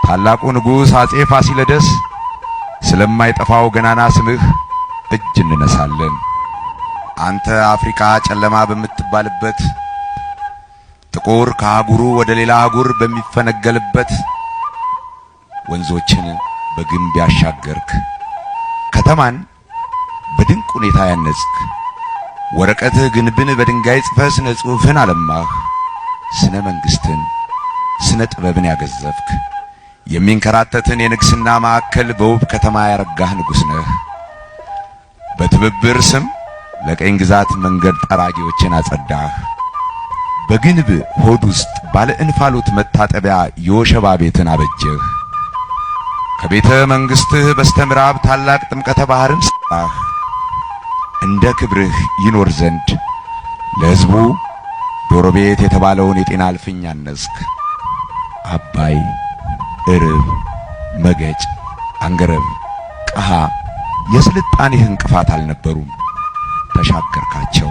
ታላቁ ንጉሥ አጼ ፋሲለደስ ስለማይጠፋው ገናና ስምህ እጅ እንነሳለን። አንተ አፍሪካ ጨለማ በምትባልበት ጥቁር ከአህጉሩ ወደ ሌላ አህጉር በሚፈነገልበት ወንዞችን በግንብ ያሻገርክ ከተማን በድንቅ ሁኔታ ያነጽክ ወረቀትህ ግንብን በድንጋይ ጽፈህ ስነ ጽሑፍን አለማህ ስነ መንግስትን ስነ ጥበብን ያገዘፍክ የሚንከራተትን የንግስና ማዕከል በውብ ከተማ ያረጋህ ንጉሥ ነህ። በትብብር ስም ለቀኝ ግዛት መንገድ ጠራጊዎችን አጸዳህ። በግንብ ሆድ ውስጥ ባለ እንፋሎት መታጠቢያ የወሸባ ቤትን አበጀህ። ከቤተ መንግስትህ በስተምዕራብ ታላቅ ጥምቀተ ባህርን ሰራህ። እንደ ክብርህ ይኖር ዘንድ ለሕዝቡ ዶሮ ቤት የተባለውን የጤና እልፍኝ አነጽክ። አባይ፣ እርብ፣ መገጭ፣ አንገረብ፣ ቀሃ የስልጣኔህ እንቅፋት አልነበሩም፣ ተሻገርካቸው።